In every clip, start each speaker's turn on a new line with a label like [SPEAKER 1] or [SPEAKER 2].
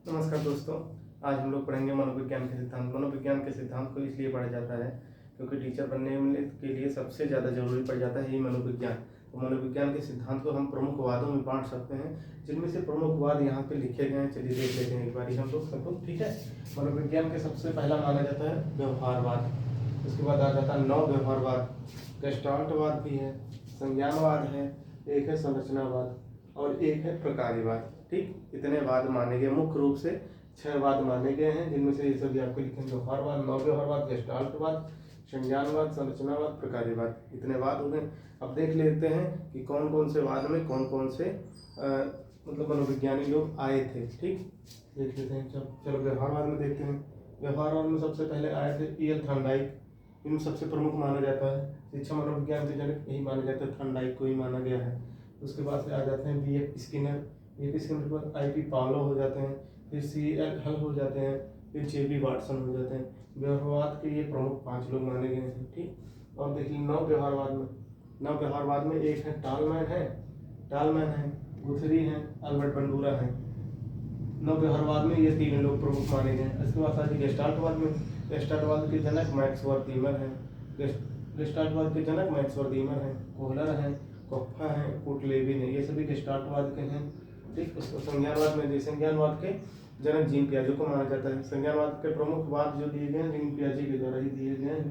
[SPEAKER 1] नमस्कार दोस्तों। आज हम लोग पढ़ेंगे मनोविज्ञान के सिद्धांत। मनोविज्ञान के सिद्धांत को इसलिए पढ़ा जाता है क्योंकि टीचर बनने के लिए सबसे ज़्यादा जरूरी पड़ जाता है ये मनोविज्ञान। तो मनोविज्ञान के सिद्धांत को हम प्रमुख वादों में बांट सकते हैं, जिनमें से प्रमुख वाद यहाँ पे लिखे गए हैं। चलिए देख लेते हैं एक बार हम लोग सबको। ठीक है, मनोविज्ञान के सबसे पहला माना जाता है व्यवहारवाद। उसके बाद आ जाता है नव व्यवहारवाद, गेस्टाल्टवाद भी है, संज्ञानवाद है, एक है संरचनावाद और एक है प्रकार्यवाद। ठीक, इतने वाद माने गए। मुख्य रूप से 6 वाद माने गए हैं, जिनमें से ये सभी आपको लिखेंगे। व्यवहारवाद, नव व्यवहारवाद, गेस्टाल्टवाद, संज्ञानवाद, संरचनावाद, प्रकार्यवाद, इतने वाद हो गए। अब देख लेते हैं कि कौन कौन से वाद में कौन कौन से मतलब मनोविज्ञानी लोग आए थे। ठीक, देख लेते हैं। चलो व्यवहारवाद में देखते हैं। व्यवहारवाद में सबसे पहले आए थे E.L. थॉर्नडाइक। इनमें सबसे प्रमुख माना जाता है। शिक्षा मनोविज्ञान के जनक यही माना जाता है, थॉर्नडाइक को ही माना गया है। उसके बाद से आ जाते हैं B.F. स्किनर। इसके बाद I.P. पावलो हो जाते हैं, फिर C.L. हल हो जाते हैं, फिर J.B. वाटसन हो जाते हैं। व्यवहारवाद के ये प्रमुख 5 लोग माने गए हैं। ठीक, और देखिए नव व्यवहारवाद में एक है टालमैन है, गुथरी है, अल्बर्ट बंडूरा है। नव व्यवहारवाद में ये 3 लोग प्रमुख माने गए हैं। इसके बाद आगे गेस्टाल्टवाद में, गेस्टाल्टवाद के जनक मैक्स वर्दीमर है। गेस्टाल्टवाद के जनक मैक्स वर्दीमर है, कोहलर है, कोप्फा है, पुटलेविन है। ये सभी गेस्टाल्टवाद के हैं। ठीक, उसको संज्ञानवाद में, संज्ञानवाद के जनक जीन पियाजे को माना जाता है। संज्ञानवाद के प्रमुख वाद जो दिए गए हैं जीन पियाजे के द्वारा ही दिए गए हैं।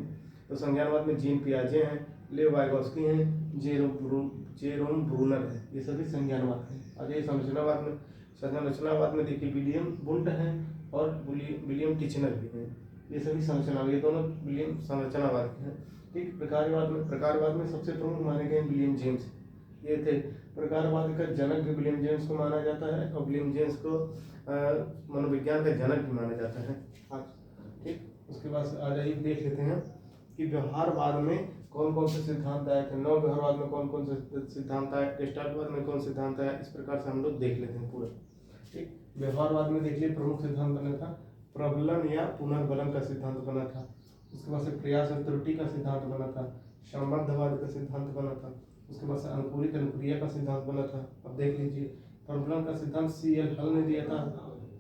[SPEAKER 1] तो संज्ञानवाद में जीन पियाजे हैं, लेव वाइगोस्की हैं, जेरोम ब्रूनर है। ये सभी संज्ञानवाद हैं। आगे संरचनावाद में देखिए विलियम बुंट हैं और विलियम टिचनर भी हैं। ये सभी ये दोनों विलियम संरचनावाद के हैं। ठीक, प्रकारवाद में सबसे प्रमुख माने गए विलियम जेम्स। ये थे प्रकारवाद का जनक। विलियम जेम्स को माना जाता है और विलियम जेम्स को मनोविज्ञान का जनक भी माना जाता है आज। ठीक, उसके बाद आ जाइए देख लेते हैं कि व्यवहारवाद में कौन कौन से सिद्धांत आए थे, नव व्यवहारवाद में कौन कौन से सिद्धांत आए, गेस्टाल्टवाद में कौन सिद्धांत आया। इस प्रकार से हम लोग देख लेते हैं पूरा। ठीक, व्यवहारवाद में देखिए प्रमुख सिद्धांत बना था प्रबलन या पुनर्बलन का सिद्धांत बना था। उसके बाद से प्रयास और त्रुटि का सिद्धांत बना था, संबद्धवाद का सिद्धांत बना था। उसके बाद से अनुकूलित अनुक्रिया का सिद्धांत बना था। अब देख लीजिए, प्रबलन का सिद्धांत C.L. हल ने दिया था,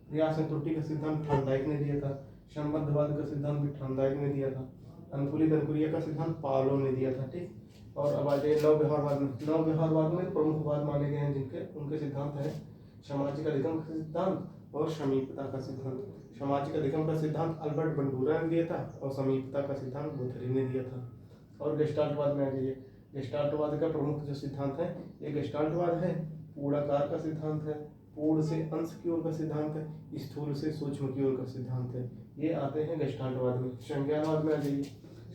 [SPEAKER 1] प्रयास और त्रुटि का सिद्धांत थॉर्नडाइक ने दिया था, संबद्धवाद का सिद्धांत भी थॉर्नडाइक ने दिया था, अनुकूलित अनुक्रिया का सिद्धांत पावलो ने दिया था। ठीक, और अब आ जाइए नव व्यवहारवाद में प्रमुख वाद माने गए हैं जिनके उनके सिद्धांत है सामाजिक अधिगम का सिद्धांत और समीपता का सिद्धांत। सामाजिक अधिगम का सिद्धांत अल्बर्ट बंडूरा ने दिया था और समीपता का सिद्धांत गुथरी ने दिया था। और गेस्टाल्टवाद में आ जाइए। गेस्टाल्टवाद का प्रमुख जो सिद्धांत है ये गेस्टाल्टवाद है, पूर्णाकार का सिद्धांत है, पूर्ण से अंश की ओर का सिद्धांत है, स्थूल से सूक्ष्म की ओर का सिद्धांत है। ये आते हैं गेस्टाल्टवाद में। संज्ञानवाद में आ जाइए।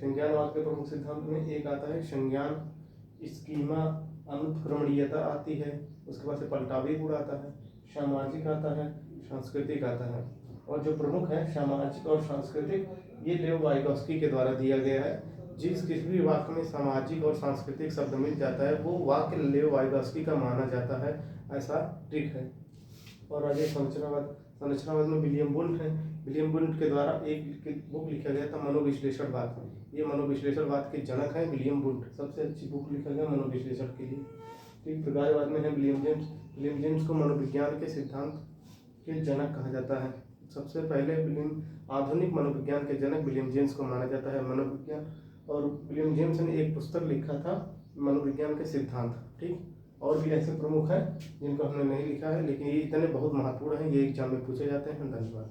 [SPEAKER 1] संज्ञानवाद के प्रमुख सिद्धांत में एक आता है संज्ञान, स्कीमा, अनुत्क्रमणीयता आती है। उसके बाद से पलटावी गुण आता है, सामाजिक आता है, सांस्कृतिक आता है। और जो प्रमुख है सामाजिक और सांस्कृतिक, ये लेव वाइगोस्की के द्वारा दिया गया है। जिस किसी भी वाक्य में सामाजिक और सांस्कृतिक शब्द मिल जाता है वो वाक्य लेव वाइगोस्की का माना जाता है, ऐसा ट्रिक है। और आगे संरचनावाद में विलियम बुंट है। विलियम बुंट के द्वारा एक बुक लिखा गया था मनोविश्लेषणवाद। ये मनोविश्लेषणवाद के जनक है विलियम बुंट। सबसे अच्छी बुक लिखा गया मनोविश्लेषण के लिए। ठीक, प्रकारवाद में है विलियम जेम्स। विलियम जेम्स को मनोविज्ञान के सिद्धांत के जनक कहा जाता है। सबसे पहले आधुनिक मनोविज्ञान के जनक विलियम जेम्स को माना जाता है मनोविज्ञान। और विलियम जेम्स ने एक पुस्तक लिखा था मनोविज्ञान के सिद्धांत। ठीक, और भी ऐसे प्रमुख हैं जिनको हमने नहीं लिखा है, लेकिन ये इतने बहुत महत्वपूर्ण हैं, ये एग्जाम में पूछे जाते हैं। धन्यवाद।